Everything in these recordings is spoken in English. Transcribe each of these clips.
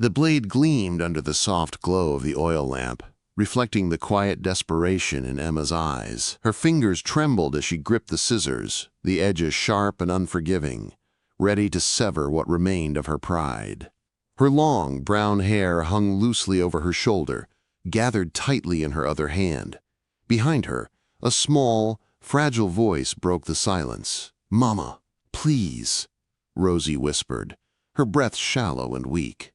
The blade gleamed under the soft glow of the oil lamp, reflecting the quiet desperation in Emma's eyes. Her fingers trembled as she gripped the scissors, the edges sharp and unforgiving, ready to sever what remained of her pride. Her long, brown hair hung loosely over her shoulder, gathered tightly in her other hand. Behind her, a small, fragile voice broke the silence. "Mama, please," Rosie whispered, her breath shallow and weak.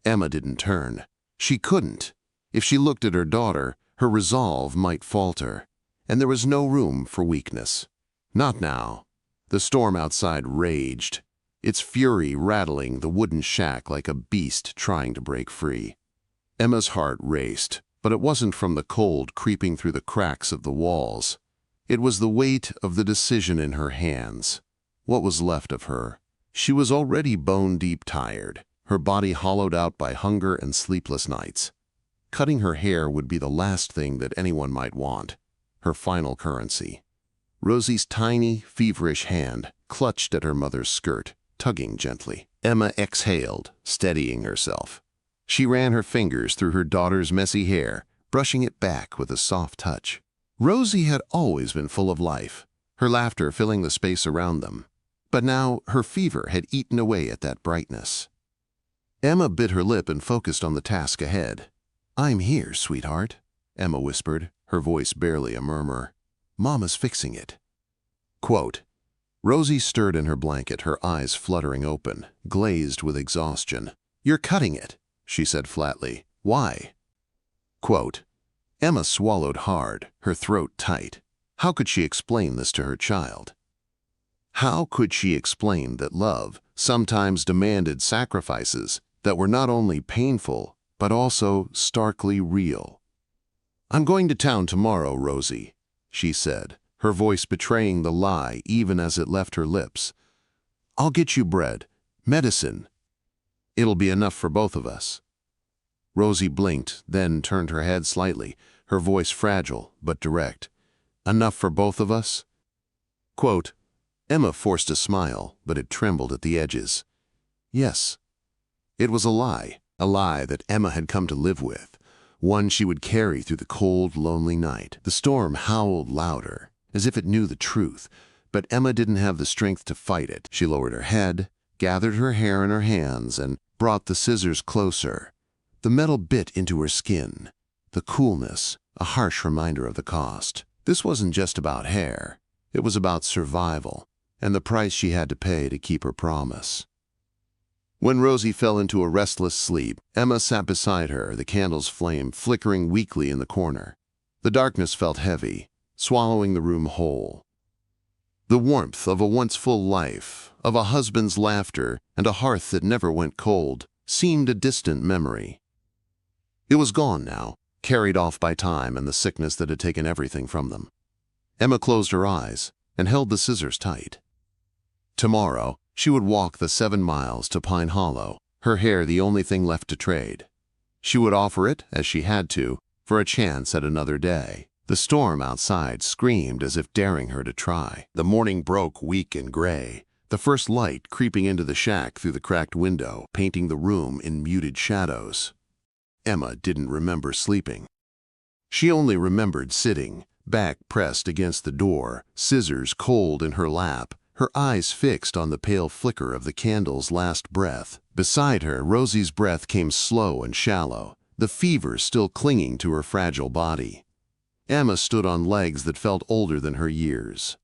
Emma didn't turn. She couldn't. If she looked at her daughter, her resolve might falter, and there was no room for weakness. Not now. The storm outside raged, its fury rattling the wooden shack like a beast trying to break free. Emma's heart raced, but it wasn't from the cold creeping through the cracks of the walls. It was the weight of the decision in her hands. What was left of her? She was already bone-deep tired, her body hollowed out by hunger and sleepless nights. Cutting her hair would be the last thing that anyone might want, her final currency. Rosie's tiny, feverish hand clutched at her mother's skirt, tugging gently. Emma exhaled, steadying herself. She ran her fingers through her daughter's messy hair, brushing it back with a soft touch. Rosie had always been full of life, her laughter filling the space around them. But now her fever had eaten away at that brightness. Emma bit her lip and focused on the task ahead. "I'm here, sweetheart," Emma whispered, her voice barely a murmur. "Mama's fixing it." Quote, Rosie stirred in her blanket, her eyes fluttering open, glazed with exhaustion. "You're cutting it," she said flatly. "Why?" Quote, Emma swallowed hard, her throat tight. How could she explain this to her child? How could she explain that love sometimes demanded sacrifices that were not only painful, but also starkly real? "I'm going to town tomorrow, Rosie," she said, her voice betraying the lie even as it left her lips. "I'll get you bread, medicine. It'll be enough for both of us." Rosie blinked, then turned her head slightly, her voice fragile but direct. "Enough for both of us?" Quote, Emma forced a smile, but it trembled at the edges. Yes. It was a lie that Emma had come to live with, one she would carry through the cold, lonely night. The storm howled louder, as if it knew the truth, but Emma didn't have the strength to fight it. She lowered her head, gathered her hair in her hands, and brought the scissors closer. The metal bit into her skin, the coolness, a harsh reminder of the cost. This wasn't just about hair. It was about survival, and the price she had to pay to keep her promise. When Rosie fell into a restless sleep, Emma sat beside her, the candle's flame flickering weakly in the corner. The darkness felt heavy, swallowing the room whole. The warmth of a once full life, of a husband's laughter, and a hearth that never went cold, seemed a distant memory. It was gone now, carried off by time and the sickness that had taken everything from them. Emma closed her eyes and held the scissors tight. Tomorrow, she would walk the 7 miles to Pine Hollow, her hair the only thing left to trade. She would offer it, as she had to, for a chance at another day. The storm outside screamed as if daring her to try. The morning broke weak and gray, the first light creeping into the shack through the cracked window, painting the room in muted shadows. Emma didn't remember sleeping. She only remembered sitting, back pressed against the door, scissors cold in her lap, her eyes fixed on the pale flicker of the candle's last breath. Beside her, Rosie's breath came slow and shallow, the fever still clinging to her fragile body. Emma stood on legs that felt older than her years.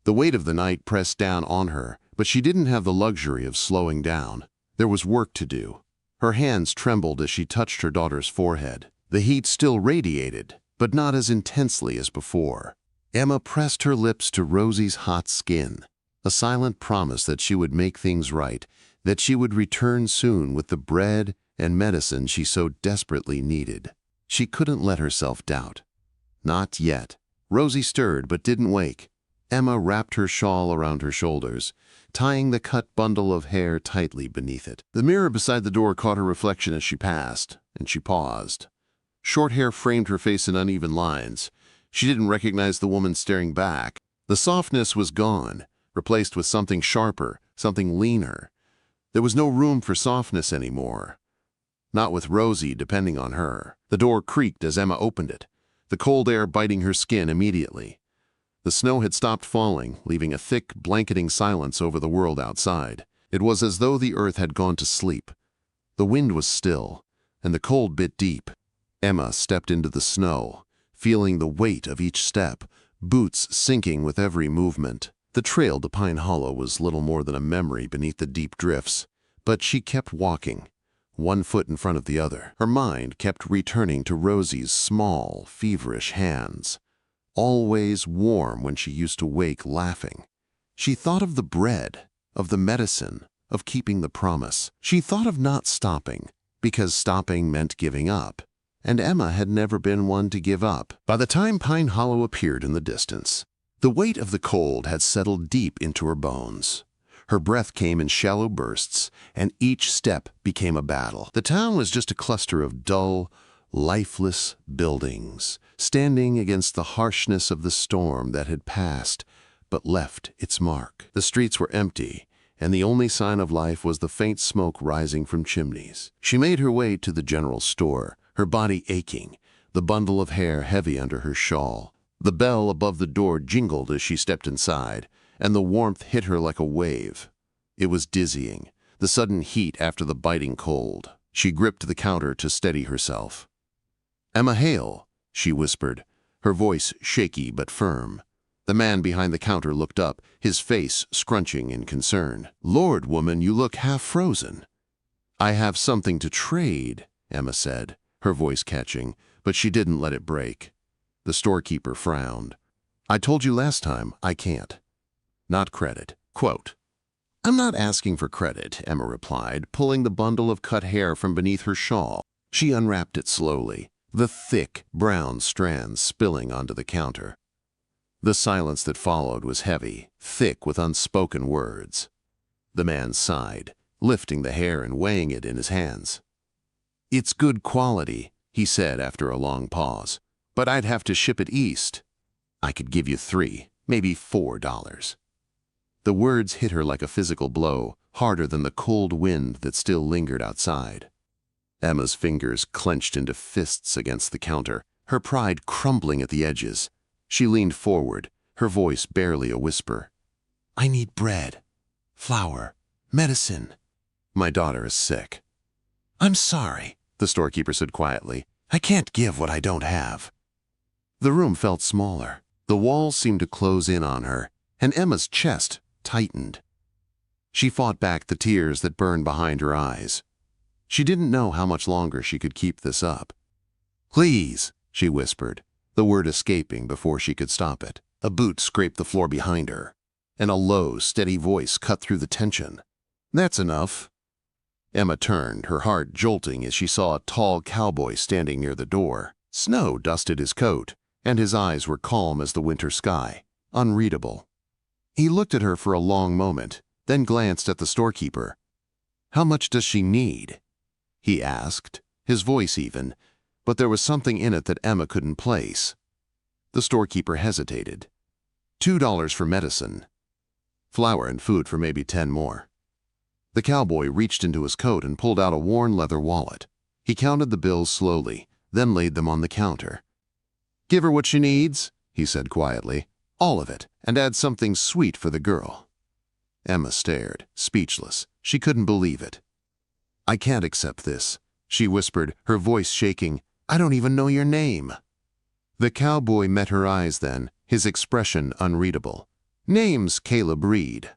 The weight of the night pressed down on her, but she didn't have the luxury of slowing down. There was work to do. Her hands trembled as she touched her daughter's forehead. The heat still radiated, but not as intensely as before. Emma pressed her lips to Rosie's hot skin, a silent promise that she would make things right, that she would return soon with the bread and medicine she so desperately needed. She couldn't let herself doubt. Not yet. Rosie stirred but didn't wake. Emma wrapped her shawl around her shoulders, tying the cut bundle of hair tightly beneath it. The mirror beside the door caught her reflection as she passed, and she paused. Short hair framed her face in uneven lines. She didn't recognize the woman staring back. The softness was gone, replaced with something sharper, something leaner. There was no room for softness anymore. not with Rosie depending on her. The door creaked as Emma opened it, the cold air biting her skin immediately. The snow had stopped falling, leaving a thick, blanketing silence over the world outside. It was as though the earth had gone to sleep. The wind was still, and the cold bit deep. Emma stepped into the snow, feeling the weight of each step, boots sinking with every movement. The trail to Pine Hollow was little more than a memory beneath the deep drifts, but she kept walking, one foot in front of the other. Her mind kept returning to Rosie's small, feverish hands, always warm when she used to wake laughing. She thought of the bread, of the medicine, of keeping the promise. She thought of not stopping, because stopping meant giving up. And Emma had never been one to give up. By the time Pine Hollow appeared in the distance, the weight of the cold had settled deep into her bones. Her breath came in shallow bursts, and each step became a battle. The town was just a cluster of dull, lifeless buildings, standing against the harshness of the storm that had passed, but left its mark. The streets were empty, and the only sign of life was the faint smoke rising from chimneys. She made her way to the general store, her body aching, the bundle of hair heavy under her shawl. The bell above the door jingled as she stepped inside, and the warmth hit her like a wave. It was dizzying, the sudden heat after the biting cold. She gripped the counter to steady herself. "Emma Hale," she whispered, her voice shaky but firm. The man behind the counter looked up, his face scrunching in concern. "Lord, woman, you look half frozen." "I have something to trade," Emma said, her voice catching, but she didn't let it break. The storekeeper frowned. "I told you last time, I can't. Not credit." Quote, "I'm not asking for credit," Emma replied, pulling the bundle of cut hair from beneath her shawl. She unwrapped it slowly, the thick, brown strands spilling onto the counter. The silence that followed was heavy, thick with unspoken words. The man sighed, lifting the hair and weighing it in his hands. "It's good quality," he said after a long pause, "but I'd have to ship it east. I could give you $3, maybe $4. The words hit her like a physical blow, harder than the cold wind that still lingered outside. Emma's fingers clenched into fists against the counter, her pride crumbling at the edges. She leaned forward, her voice barely a whisper. "I need bread, flour, medicine. My daughter is sick." "I'm sorry," the storekeeper said quietly. "I can't give what I don't have." The room felt smaller. The walls seemed to close in on her, and Emma's chest tightened. She fought back the tears that burned behind her eyes. She didn't know how much longer she could keep this up. "Please," she whispered, the word escaping before she could stop it. A boot scraped the floor behind her, and a low, steady voice cut through the tension. "That's enough." Emma turned, her heart jolting as she saw a tall cowboy standing near the door. Snow dusted his coat, and his eyes were calm as the winter sky, unreadable. He looked at her for a long moment, then glanced at the storekeeper. "How much does she need?" he asked, his voice even, but there was something in it that Emma couldn't place. The storekeeper hesitated. $2 for medicine. Flour and food for maybe 10 more. The cowboy reached into his coat and pulled out a worn leather wallet. He counted the bills slowly, then laid them on the counter. "Give her what she needs," he said quietly. "All of it, and add something sweet for the girl." Emma stared, speechless. She couldn't believe it. "I can't accept this," she whispered, her voice shaking. "I don't even know your name." The cowboy met her eyes then, his expression unreadable. "Name's Caleb Reed.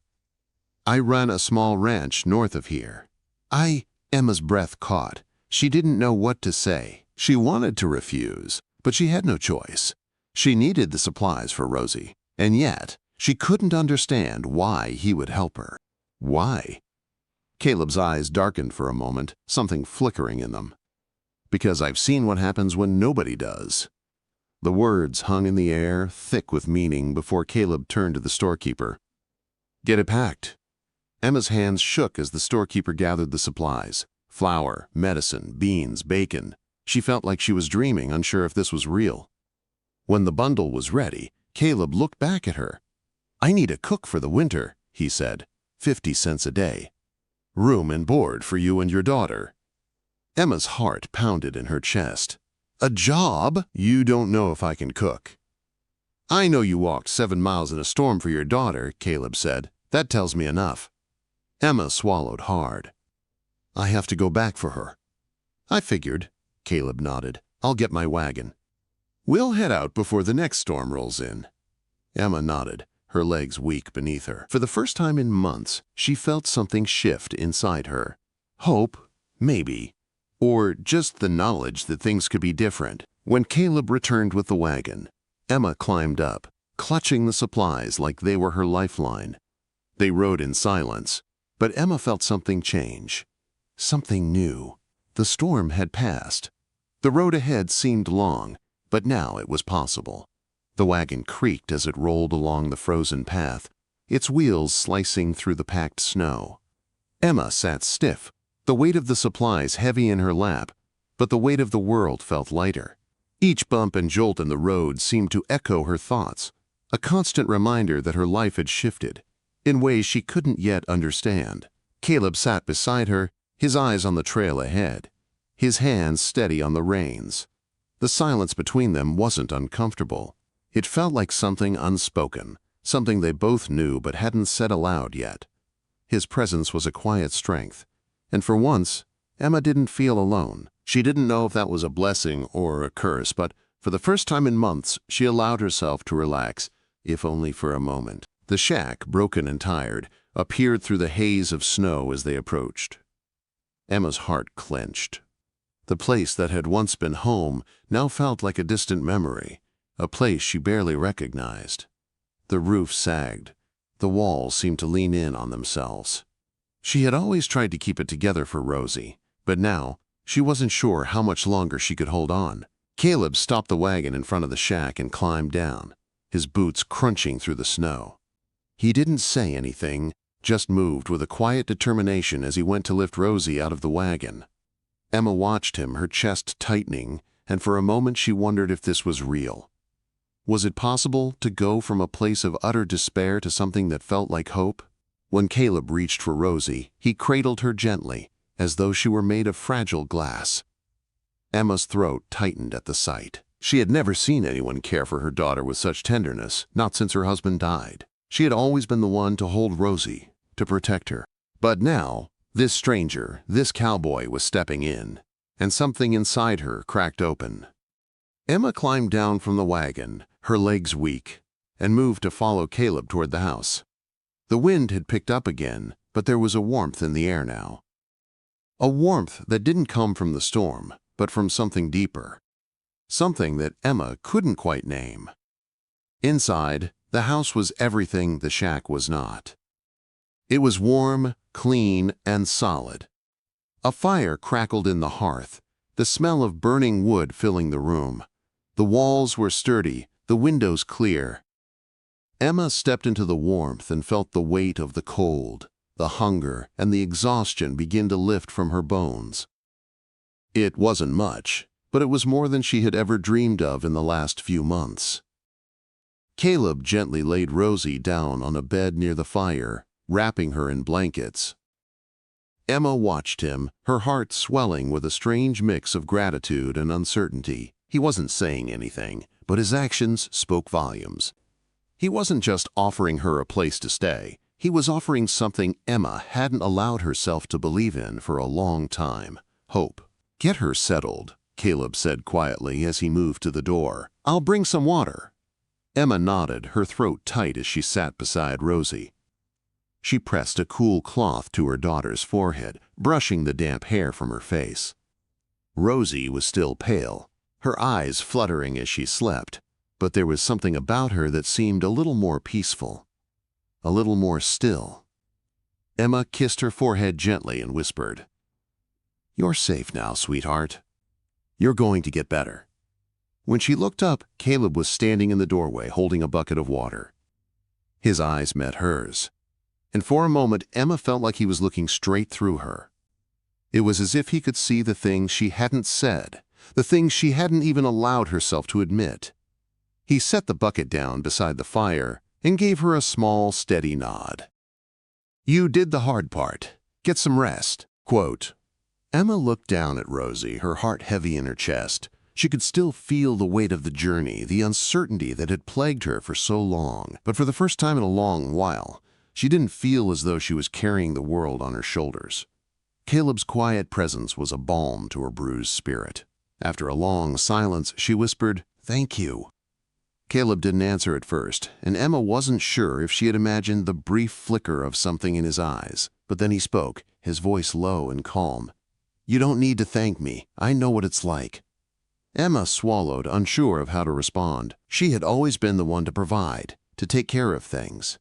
I run a small ranch north of here." Emma's breath caught. She didn't know what to say. She wanted to refuse, but she had no choice. She needed the supplies for Rosie, and yet she couldn't understand why he would help her. Why? Caleb's eyes darkened for a moment, something flickering in them. "Because I've seen what happens when nobody does." The words hung in the air, thick with meaning, before Caleb turned to the storekeeper. "Get it packed." Emma's hands shook as the storekeeper gathered the supplies. Flour, medicine, beans, bacon. She felt like she was dreaming, unsure if this was real. When the bundle was ready, Caleb looked back at her. "I need a cook for the winter," he said. 50 cents a day. "Room and board for you and your daughter." Emma's heart pounded in her chest. A job? You don't know if I can cook. I know you walked 7 miles in a storm for your daughter, Caleb said. That tells me enough. Emma swallowed hard. I have to go back for her. I figured, Caleb nodded. I'll get my wagon. We'll head out before the next storm rolls in. Emma nodded, her legs weak beneath her. For the first time in months, she felt something shift inside her. Hope, maybe, or just the knowledge that things could be different. When Caleb returned with the wagon, Emma climbed up, clutching the supplies like they were her lifeline. They rode in silence, but Emma felt something change. Something new. The storm had passed. The road ahead seemed long, but now it was possible. The wagon creaked as it rolled along the frozen path, its wheels slicing through the packed snow. Emma sat stiff, the weight of the supplies heavy in her lap, but the weight of the world felt lighter. Each bump and jolt in the road seemed to echo her thoughts, a constant reminder that her life had shifted, in ways she couldn't yet understand. Caleb sat beside her, his eyes on the trail ahead, his hands steady on the reins. The silence between them wasn't uncomfortable. It felt like something unspoken, something they both knew but hadn't said aloud yet. His presence was a quiet strength, and for once, Emma didn't feel alone. She didn't know if that was a blessing or a curse, but for the first time in months, she allowed herself to relax, if only for a moment. The shack, broken and tired, appeared through the haze of snow as they approached. Emma's heart clenched. The place that had once been home now felt like a distant memory, a place she barely recognized. The roof sagged. The walls seemed to lean in on themselves. She had always tried to keep it together for Rosie, but now she wasn't sure how much longer she could hold on. Caleb stopped the wagon in front of the shack and climbed down, his boots crunching through the snow. He didn't say anything, just moved with a quiet determination as he went to lift Rosie out of the wagon. Emma watched him, her chest tightening, and for a moment she wondered if this was real. Was it possible to go from a place of utter despair to something that felt like hope? When Caleb reached for Rosie, he cradled her gently, as though she were made of fragile glass. Emma's throat tightened at the sight. She had never seen anyone care for her daughter with such tenderness, not since her husband died. She had always been the one to hold Rosie, to protect her. But now, this stranger, this cowboy, was stepping in, and something inside her cracked open. Emma climbed down from the wagon, her legs weak, and moved to follow Caleb toward the house. The wind had picked up again, but there was a warmth in the air now. A warmth that didn't come from the storm, but from something deeper. Something that Emma couldn't quite name. Inside, the house was everything the shack was not. It was warm, clean, and solid. A fire crackled in the hearth, the smell of burning wood filling the room. The walls were sturdy, the windows clear. Emma stepped into the warmth and felt the weight of the cold, the hunger, and the exhaustion begin to lift from her bones. It wasn't much, but it was more than she had ever dreamed of in the last few months. Caleb gently laid Rosie down on a bed near the fire, wrapping her in blankets. Emma watched him, her heart swelling with a strange mix of gratitude and uncertainty. He wasn't saying anything, but his actions spoke volumes. He wasn't just offering her a place to stay. He was offering something Emma hadn't allowed herself to believe in for a long time: hope. Get her settled, Caleb said quietly as he moved to the door. I'll bring some water. Emma nodded, her throat tight as she sat beside Rosie. She pressed a cool cloth to her daughter's forehead, brushing the damp hair from her face. Rosie was still pale, her eyes fluttering as she slept, but there was something about her that seemed a little more peaceful, a little more still. Emma kissed her forehead gently and whispered, "You're safe now, sweetheart. You're going to get better." When she looked up, Caleb was standing in the doorway holding a bucket of water. His eyes met hers, and for a moment Emma felt like he was looking straight through her. It was as if he could see the things she hadn't said, the things she hadn't even allowed herself to admit. He set the bucket down beside the fire and gave her a small, steady nod. "You did the hard part. Get some rest." Quote. Emma looked down at Rosie, her heart heavy in her chest. She could still feel the weight of the journey, the uncertainty that had plagued her for so long. But for the first time in a long while, she didn't feel as though she was carrying the world on her shoulders. Caleb's quiet presence was a balm to her bruised spirit. After a long silence, she whispered, "Thank you." Caleb didn't answer at first, and Emma wasn't sure if she had imagined the brief flicker of something in his eyes. But then he spoke, his voice low and calm. "You don't need to thank me. I know what it's like." Emma swallowed, unsure of how to respond. She had always been the one to provide, to take care of things,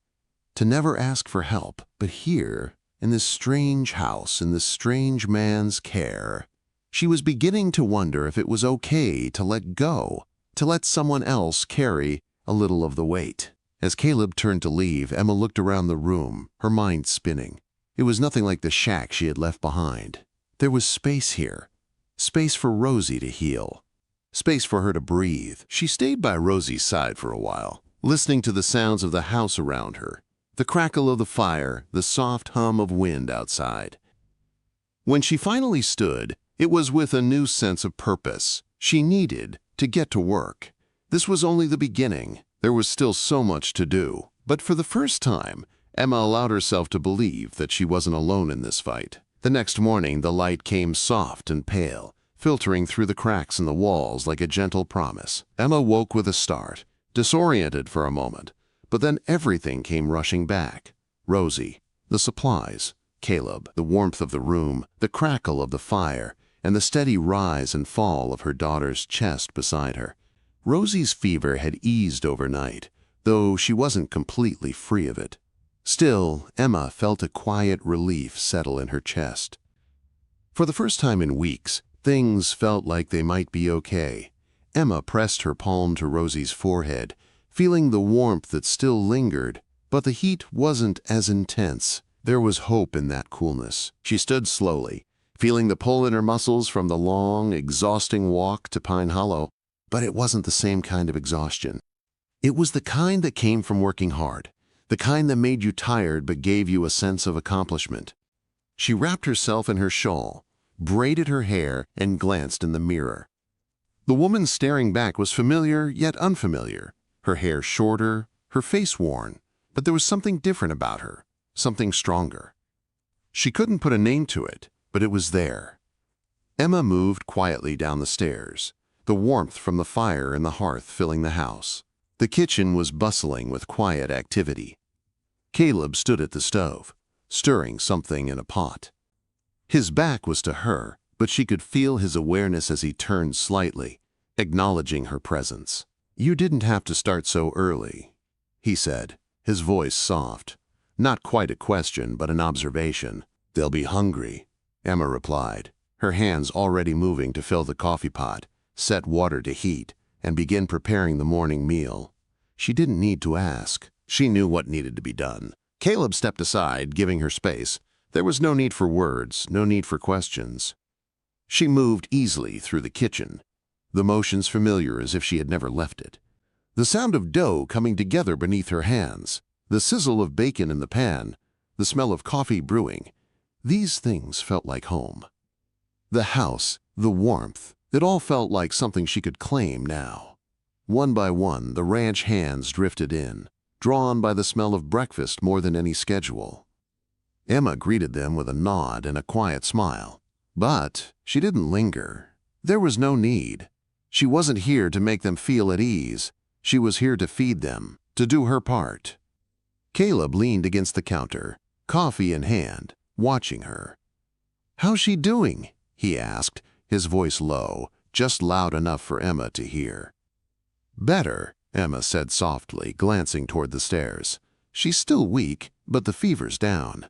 to never ask for help. But here, in this strange house, in this strange man's care, she was beginning to wonder if it was okay to let go, to let someone else carry a little of the weight. As Caleb turned to leave, Emma looked around the room, her mind spinning. It was nothing like the shack she had left behind. There was space here, space for Rosie to heal, space for her to breathe. She stayed by Rosie's side for a while, listening to the sounds of the house around her, the crackle of the fire, the soft hum of wind outside. When she finally stood, it was with a new sense of purpose. She needed to get to work. This was only the beginning. There was still so much to do. But for the first time, Emma allowed herself to believe that she wasn't alone in this fight. The next morning, the light came soft and pale, filtering through the cracks in the walls like a gentle promise. Emma woke with a start, disoriented for a moment, but then everything came rushing back. Rosie, the supplies, Caleb, the warmth of the room, the crackle of the fire, and the steady rise and fall of her daughter's chest beside her. Rosie's fever had eased overnight, though she wasn't completely free of it. Still, Emma felt a quiet relief settle in her chest. For the first time in weeks, things felt like they might be okay. Emma pressed her palm to Rosie's forehead, feeling the warmth that still lingered, but the heat wasn't as intense. There was hope in that coolness. She stood slowly, feeling the pull in her muscles from the long, exhausting walk to Pine Hollow. But it wasn't the same kind of exhaustion. It was the kind that came from working hard, the kind that made you tired but gave you a sense of accomplishment. She wrapped herself in her shawl, braided her hair, and glanced in the mirror. The woman staring back was familiar yet unfamiliar, her hair shorter, her face worn, but there was something different about her, something stronger. She couldn't put a name to it, but it was there. Emma moved quietly down the stairs, the warmth from the fire and the hearth filling the house. The kitchen was bustling with quiet activity. Caleb stood at the stove, stirring something in a pot. His back was to her, but she could feel his awareness as he turned slightly, acknowledging her presence. "You didn't have to start so early," he said, his voice soft. Not quite a question, but an observation. "They'll be hungry," Emma replied, her hands already moving to fill the coffee pot, set water to heat, and begin preparing the morning meal. She didn't need to ask. She knew what needed to be done. Caleb stepped aside, giving her space. There was no need for words, no need for questions. She moved easily through the kitchen, the motions familiar as if she had never left it. The sound of dough coming together beneath her hands, the sizzle of bacon in the pan, the smell of coffee brewing, these things felt like home. The house, the warmth, it all felt like something she could claim now. One by one, the ranch hands drifted in, drawn by the smell of breakfast more than any schedule. Emma greeted them with a nod and a quiet smile. But she didn't linger. There was no need. She wasn't here to make them feel at ease. She was here to feed them, to do her part. Caleb leaned against the counter, coffee in hand, watching her. "How's she doing?" he asked, his voice low, just loud enough for Emma to hear. "Better," Emma said softly, glancing toward the stairs. "She's still weak, but the fever's down."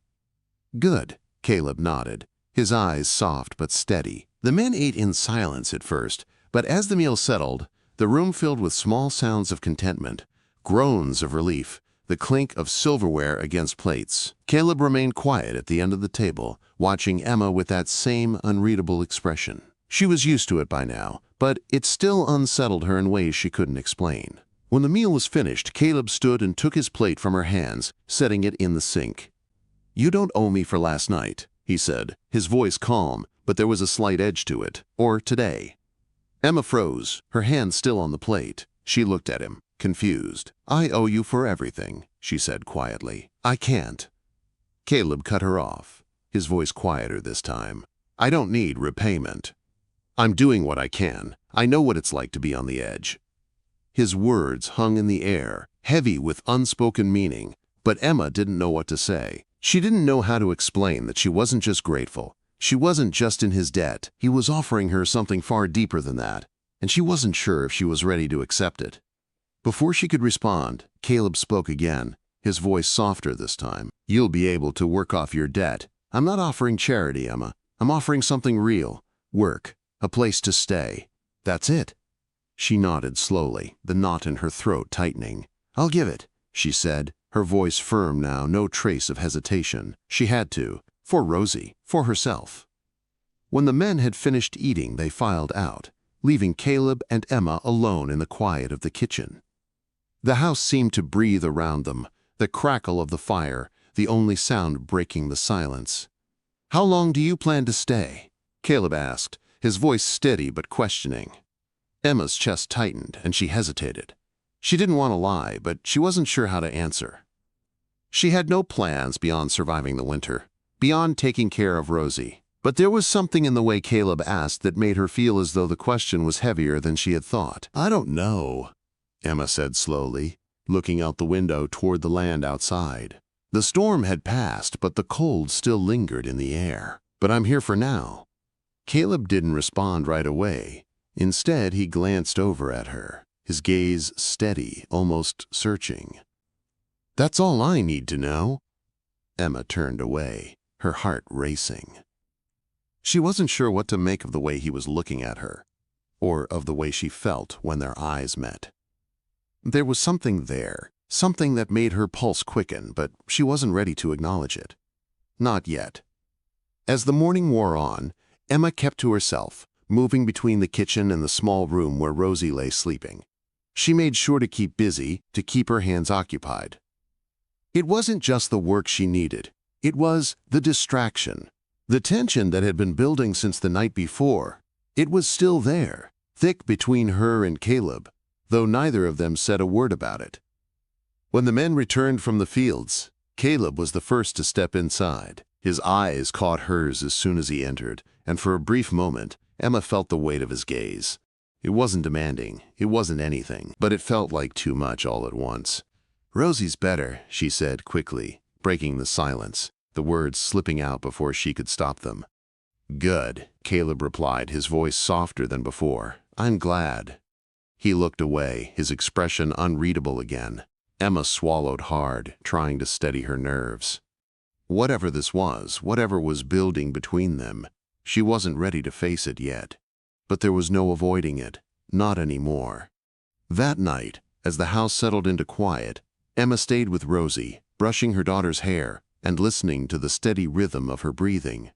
"Good," Caleb nodded, his eyes soft but steady. The men ate in silence at first, but as the meal settled, the room filled with small sounds of contentment, groans of relief, the clink of silverware against plates. Caleb remained quiet at the end of the table, watching Emma with that same unreadable expression. She was used to it by now, but it still unsettled her in ways she couldn't explain. When the meal was finished, Caleb stood and took his plate from her hands, setting it in the sink. "You don't owe me for last night," he said, his voice calm, but there was a slight edge to it. Or today. Emma froze, her hand still on the plate. She looked at him, confused. "I owe you for everything," she said quietly. "I can't." Caleb cut her off, his voice quieter this time. "I don't need repayment. I'm doing what I can. I know what it's like to be on the edge." His words hung in the air, heavy with unspoken meaning, but Emma didn't know what to say. She didn't know how to explain that she wasn't just grateful. She wasn't just in his debt. He was offering her something far deeper than that, and she wasn't sure if she was ready to accept it. Before she could respond, Caleb spoke again, his voice softer this time. "You'll be able to work off your debt. I'm not offering charity, Emma. I'm offering something real. Work. A place to stay. That's it." She nodded slowly, the knot in her throat tightening. "I'll give it," she said, her voice firm now, no trace of hesitation. She had to, for Rosie, for herself. When the men had finished eating, they filed out, leaving Caleb and Emma alone in the quiet of the kitchen. The house seemed to breathe around them, the crackle of the fire, the only sound breaking the silence. "How long do you plan to stay?" Caleb asked, his voice steady but questioning. Emma's chest tightened, and she hesitated. She didn't want to lie, but she wasn't sure how to answer. She had no plans beyond surviving the winter, beyond taking care of Rosie. But there was something in the way Caleb asked that made her feel as though the question was heavier than she had thought. "I don't know," Emma said slowly, looking out the window toward the land outside. The storm had passed, but the cold still lingered in the air. "But I'm here for now." Caleb didn't respond right away. Instead, he glanced over at her, his gaze steady, almost searching. "That's all I need to know." Emma turned away, her heart racing. She wasn't sure what to make of the way he was looking at her, or of the way she felt when their eyes met. There was something there, something that made her pulse quicken, but she wasn't ready to acknowledge it. Not yet. As the morning wore on, Emma kept to herself, moving between the kitchen and the small room where Rosie lay sleeping. She made sure to keep busy, to keep her hands occupied. It wasn't just the work she needed. It was the distraction. The tension that had been building since the night before. It was still there, thick between her and Caleb, though neither of them said a word about it. When the men returned from the fields, Caleb was the first to step inside. His eyes caught hers as soon as he entered, and for a brief moment, Emma felt the weight of his gaze. It wasn't demanding, it wasn't anything, but it felt like too much all at once. "Rosie's better," she said quickly, breaking the silence, the words slipping out before she could stop them. "Good," Caleb replied, his voice softer than before. "I'm glad." He looked away, his expression unreadable again. Emma swallowed hard, trying to steady her nerves. Whatever this was, whatever was building between them, she wasn't ready to face it yet. But there was no avoiding it, not anymore. That night, as the house settled into quiet, Emma stayed with Rosie, brushing her daughter's hair and listening to the steady rhythm of her breathing.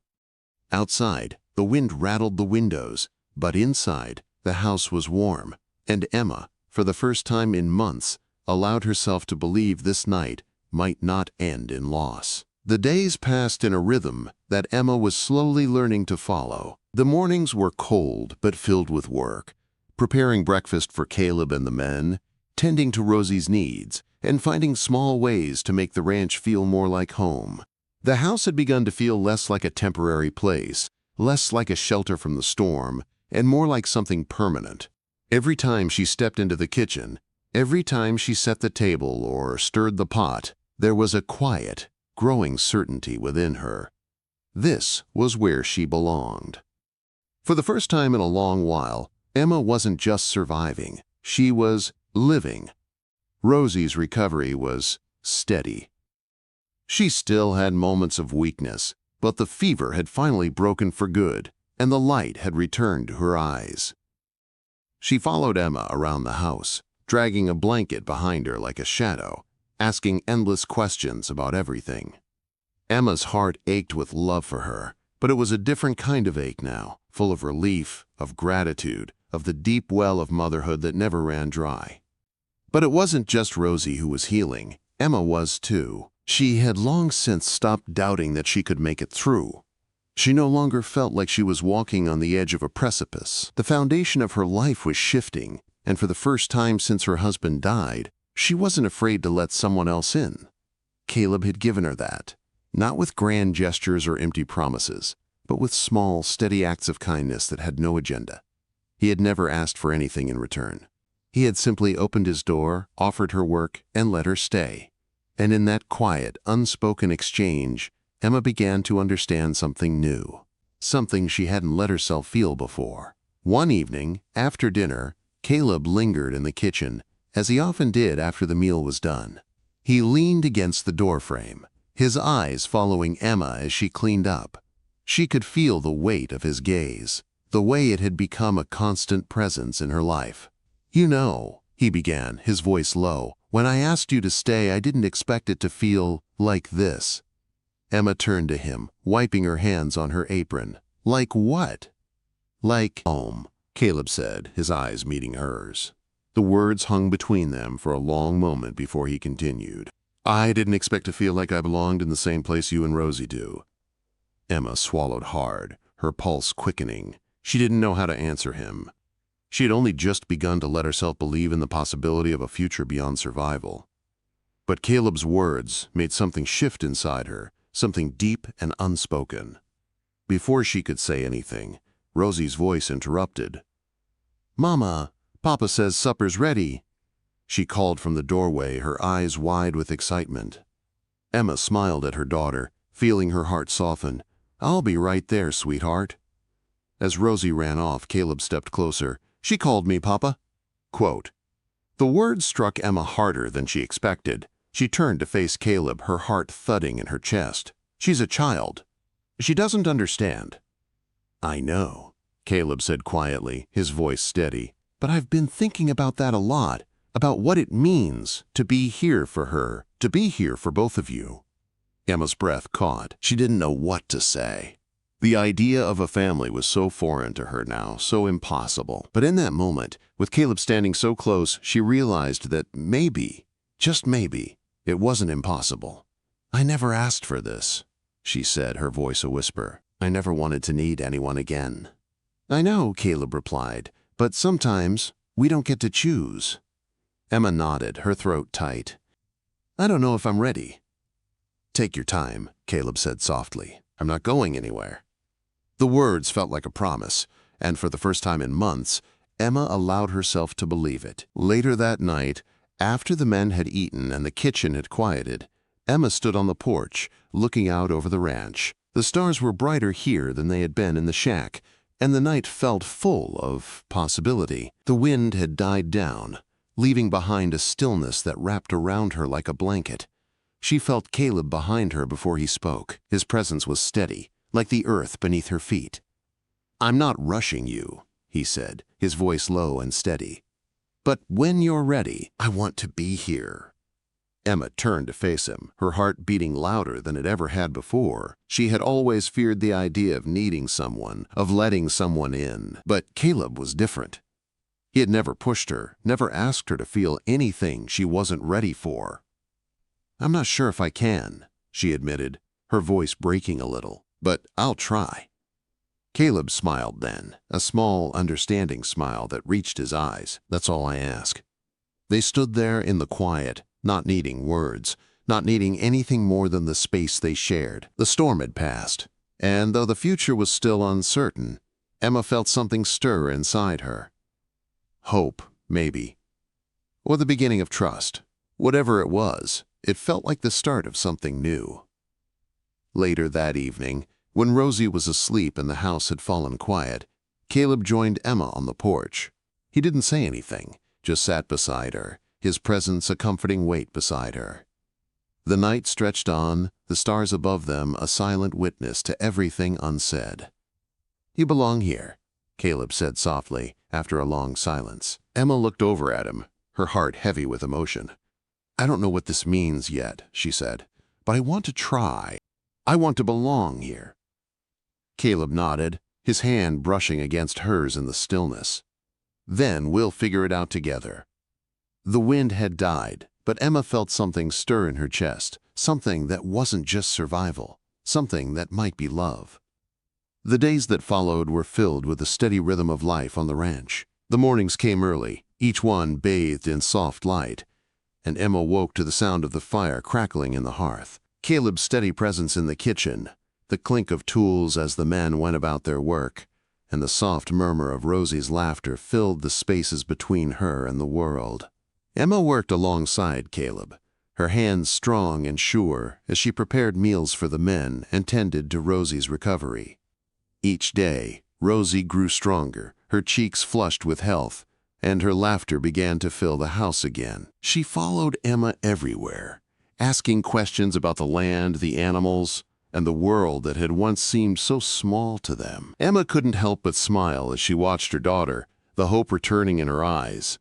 Outside, the wind rattled the windows, but inside, the house was warm, and Emma, for the first time in months, allowed herself to believe this night might not end in loss. The days passed in a rhythm that Emma was slowly learning to follow. The mornings were cold but filled with work, preparing breakfast for Caleb and the men, tending to Rosie's needs, and finding small ways to make the ranch feel more like home. The house had begun to feel less like a temporary place, less like a shelter from the storm, and more like something permanent. Every time she stepped into the kitchen, every time she set the table or stirred the pot, there was a quiet, growing certainty within her. This was where she belonged. For the first time in a long while, Emma wasn't just surviving, she was living. Rosie's recovery was steady. She still had moments of weakness, but the fever had finally broken for good, and the light had returned to her eyes. She followed Emma around the house, dragging a blanket behind her like a shadow, asking endless questions about everything. Emma's heart ached with love for her, but it was a different kind of ache now, full of relief, of gratitude, of the deep well of motherhood that never ran dry. But it wasn't just Rosie who was healing, Emma was too. She had long since stopped doubting that she could make it through. She no longer felt like she was walking on the edge of a precipice. The foundation of her life was shifting, and for the first time since her husband died, she wasn't afraid to let someone else in. Caleb had given her that, not with grand gestures or empty promises, but with small, steady acts of kindness that had no agenda. He had never asked for anything in return. He had simply opened his door, offered her work, and let her stay. And in that quiet, unspoken exchange, Emma began to understand something new, something she hadn't let herself feel before. One evening, after dinner, Caleb lingered in the kitchen, as he often did after the meal was done. He leaned against the doorframe, his eyes following Emma as she cleaned up. She could feel the weight of his gaze, the way it had become a constant presence in her life. "You know," he began, his voice low, "when I asked you to stay, I didn't expect it to feel like this." Emma turned to him, wiping her hands on her apron. "Like what?" "Like home," Caleb said, his eyes meeting hers. The words hung between them for a long moment before he continued. "I didn't expect to feel like I belonged in the same place you and Rosie do." Emma swallowed hard, her pulse quickening. She didn't know how to answer him. She had only just begun to let herself believe in the possibility of a future beyond survival. But Caleb's words made something shift inside her, something deep and unspoken. Before she could say anything, Rosie's voice interrupted. "Mama, Papa says supper's ready," she called from the doorway, her eyes wide with excitement. Emma smiled at her daughter, feeling her heart soften. "I'll be right there, sweetheart." As Rosie ran off, Caleb stepped closer. "She called me, Papa." Quote. The words struck Emma harder than she expected. She turned to face Caleb, her heart thudding in her chest. She's a child. She doesn't understand. "I know," Caleb said quietly, his voice steady. "But I've been thinking about that a lot, about what it means to be here for her, to be here for both of you." Emma's breath caught. She didn't know what to say. The idea of a family was so foreign to her now, so impossible. But in that moment, with Caleb standing so close, she realized that maybe, just maybe, it wasn't impossible. "I never asked for this," she said, her voice a whisper. "I never wanted to need anyone again." "I know," Caleb replied, "but sometimes we don't get to choose." Emma nodded, her throat tight. "I don't know if I'm ready." "Take your time," Caleb said softly. "I'm not going anywhere." The words felt like a promise, and for the first time in months, Emma allowed herself to believe it. Later that night, after the men had eaten and the kitchen had quieted, Emma stood on the porch, looking out over the ranch. The stars were brighter here than they had been in the shack, and the night felt full of possibility. The wind had died down, leaving behind a stillness that wrapped around her like a blanket. She felt Caleb behind her before he spoke. His presence was steady, like the earth beneath her feet. "I'm not rushing you," he said, his voice low and steady. "But when you're ready, I want to be here." Emma turned to face him, her heart beating louder than it ever had before. She had always feared the idea of needing someone, of letting someone in. But Caleb was different. He had never pushed her, never asked her to feel anything she wasn't ready for. "I'm not sure if I can," she admitted, her voice breaking a little. "But I'll try." Caleb smiled then, a small, understanding smile that reached his eyes. "That's all I ask." They stood there in the quiet, not needing words, not needing anything more than the space they shared. The storm had passed, and though the future was still uncertain, Emma felt something stir inside her. Hope, maybe. Or the beginning of trust. Whatever it was, it felt like the start of something new. Later that evening, when Rosie was asleep and the house had fallen quiet, Caleb joined Emma on the porch. He didn't say anything, just sat beside her, his presence a comforting weight beside her. The night stretched on, the stars above them a silent witness to everything unsaid. "You belong here," Caleb said softly, after a long silence. Emma looked over at him, her heart heavy with emotion. "I don't know what this means yet," she said, "but I want to try. I want to belong here." Caleb nodded, his hand brushing against hers in the stillness. "Then we'll figure it out together." The wind had died, but Emma felt something stir in her chest, something that wasn't just survival, something that might be love. The days that followed were filled with the steady rhythm of life on the ranch. The mornings came early, each one bathed in soft light, and Emma woke to the sound of the fire crackling in the hearth. Caleb's steady presence in the kitchen, the clink of tools as the men went about their work, and the soft murmur of Rosie's laughter filled the spaces between her and the world. Emma worked alongside Caleb, her hands strong and sure as she prepared meals for the men and tended to Rosie's recovery. Each day, Rosie grew stronger, her cheeks flushed with health, and her laughter began to fill the house again. She followed Emma everywhere, asking questions about the land, the animals, and the world that had once seemed so small to them. Emma couldn't help but smile as she watched her daughter, the hope returning in her eyes.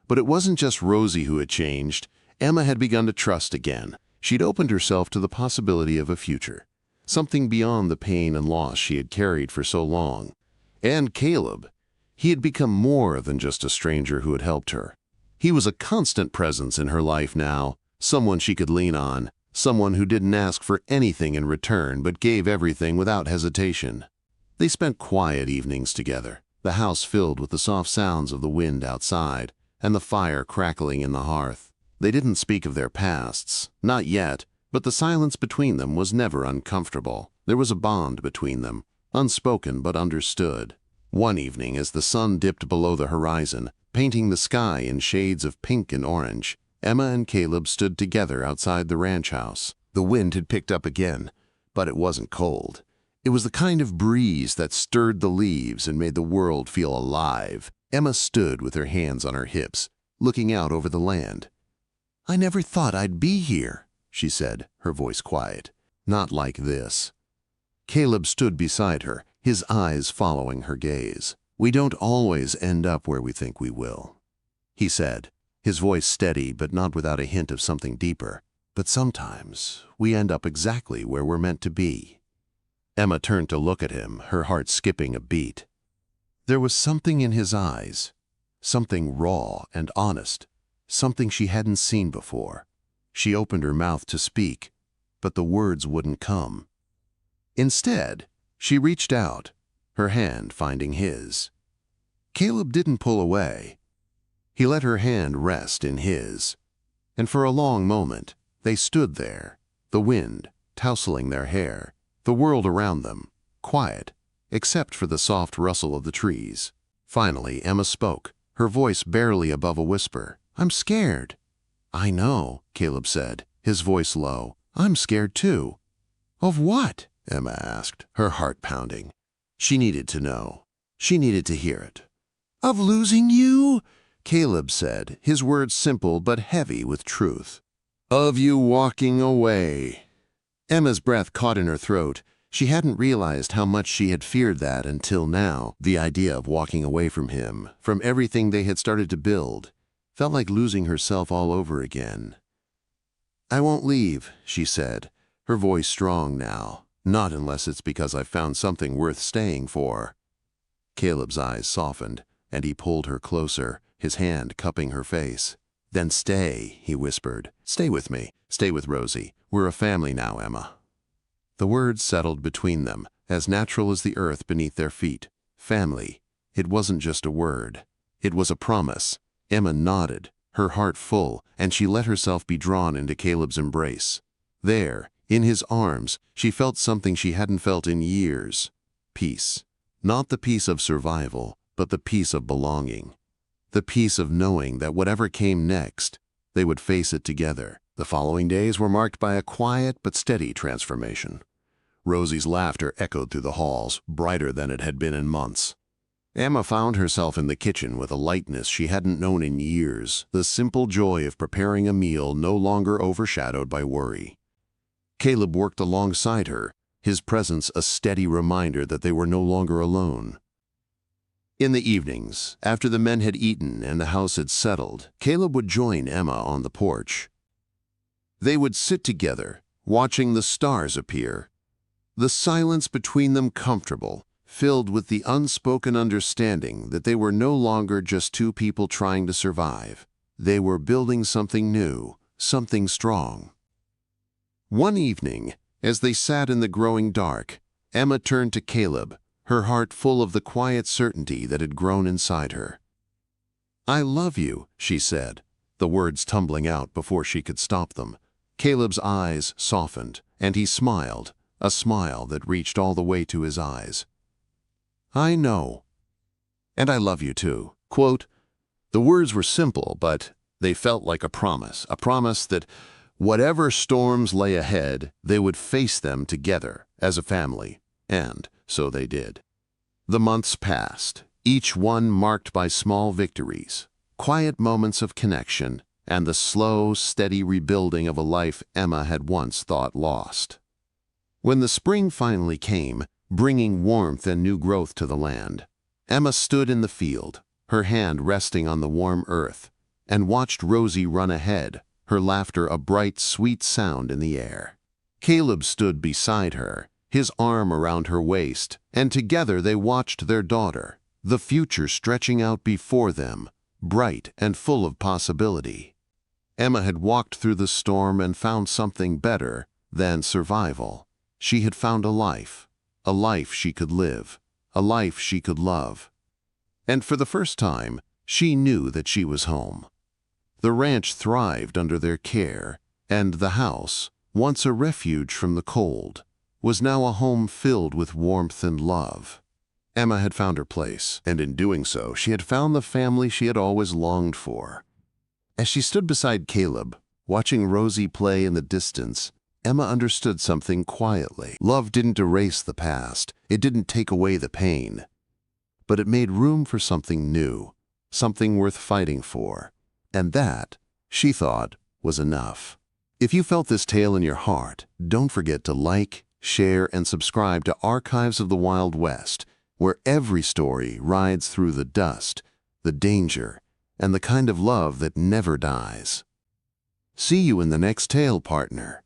But it wasn't just Rosie who had changed. Emma had begun to trust again. She'd opened herself to the possibility of a future, something beyond the pain and loss she had carried for so long. And Caleb, he had become more than just a stranger who had helped her. He was a constant presence in her life now, someone she could lean on, someone who didn't ask for anything in return but gave everything without hesitation. They spent quiet evenings together, the house filled with the soft sounds of the wind outside and the fire crackling in the hearth. They didn't speak of their pasts, not yet, but the silence between them was never uncomfortable. There was a bond between them, unspoken but understood. One evening, as the sun dipped below the horizon, painting the sky in shades of pink and orange, Emma and Caleb stood together outside the ranch house. The wind had picked up again, but it wasn't cold. It was the kind of breeze that stirred the leaves and made the world feel alive. Emma stood with her hands on her hips, looking out over the land. "I never thought I'd be here," she said, her voice quiet. "Not like this." Caleb stood beside her, his eyes following her gaze. "We don't always end up where we think we will," he said, his voice steady but not without a hint of something deeper. "But sometimes we end up exactly where we're meant to be." Emma turned to look at him, her heart skipping a beat. There was something in his eyes, something raw and honest, something she hadn't seen before. She opened her mouth to speak, but the words wouldn't come. Instead, she reached out, her hand finding his. Caleb didn't pull away. He let her hand rest in his, and for a long moment they stood there, the wind tousling their hair, the world around them, quiet, except for the soft rustle of the trees. Finally, Emma spoke, her voice barely above a whisper. "I'm scared." "I know," Caleb said, his voice low. "I'm scared too." "Of what?" Emma asked, her heart pounding. She needed to know. She needed to hear it. "Of losing you?" Caleb said, his words simple but heavy with truth. "Of you walking away." Emma's breath caught in her throat. She hadn't realized how much she had feared that until now. The idea of walking away from him, from everything they had started to build, felt like losing herself all over again. "I won't leave," she said, her voice strong now. "Not unless it's because I've found something worth staying for." Caleb's eyes softened, and he pulled her closer, his hand cupping her face. "Then stay," he whispered. "Stay with me. Stay with Rosie. We're a family now, Emma." The words settled between them, as natural as the earth beneath their feet. Family. It wasn't just a word. It was a promise. Emma nodded, her heart full, and she let herself be drawn into Caleb's embrace. There, in his arms, she felt something she hadn't felt in years. Peace. Not the peace of survival, but the peace of belonging. The peace of knowing that whatever came next, they would face it together. The following days were marked by a quiet but steady transformation. Rosie's laughter echoed through the halls, brighter than it had been in months. Emma found herself in the kitchen with a lightness she hadn't known in years, the simple joy of preparing a meal no longer overshadowed by worry. Caleb worked alongside her, his presence a steady reminder that they were no longer alone. In the evenings, after the men had eaten and the house had settled, Caleb would join Emma on the porch. They would sit together, watching the stars appear, the silence between them comfortable, filled with the unspoken understanding that they were no longer just two people trying to survive. They were building something new, something strong. One evening, as they sat in the growing dark, Emma turned to Caleb, her heart full of the quiet certainty that had grown inside her. "I love you," she said, the words tumbling out before she could stop them. Caleb's eyes softened, and he smiled, a smile that reached all the way to his eyes. "I know. And I love you too." Quote, the words were simple, but they felt like a promise that whatever storms lay ahead, they would face them together as a family, and so they did. The months passed, each one marked by small victories, quiet moments of connection, and the slow, steady rebuilding of a life Emma had once thought lost. When the spring finally came, bringing warmth and new growth to the land, Emma stood in the field, her hand resting on the warm earth, and watched Rosie run ahead, her laughter a bright, sweet sound in the air. Caleb stood beside her, his arm around her waist, and together they watched their daughter, the future stretching out before them, bright and full of possibility. Emma had walked through the storm and found something better than survival. She had found a life she could live, a life she could love. And for the first time, she knew that she was home. The ranch thrived under their care, and the house, once a refuge from the cold, was now a home filled with warmth and love. Emma had found her place, and in doing so, she had found the family she had always longed for. As she stood beside Caleb, watching Rosie play in the distance, Emma understood something quietly. Love didn't erase the past, it didn't take away the pain, but it made room for something new, something worth fighting for. And that, she thought, was enough. If you felt this tale in your heart, don't forget to like, share, and subscribe to Archives of the Wild West, where every story rides through the dust, the danger, and the kind of love that never dies. See you in the next tale, partner.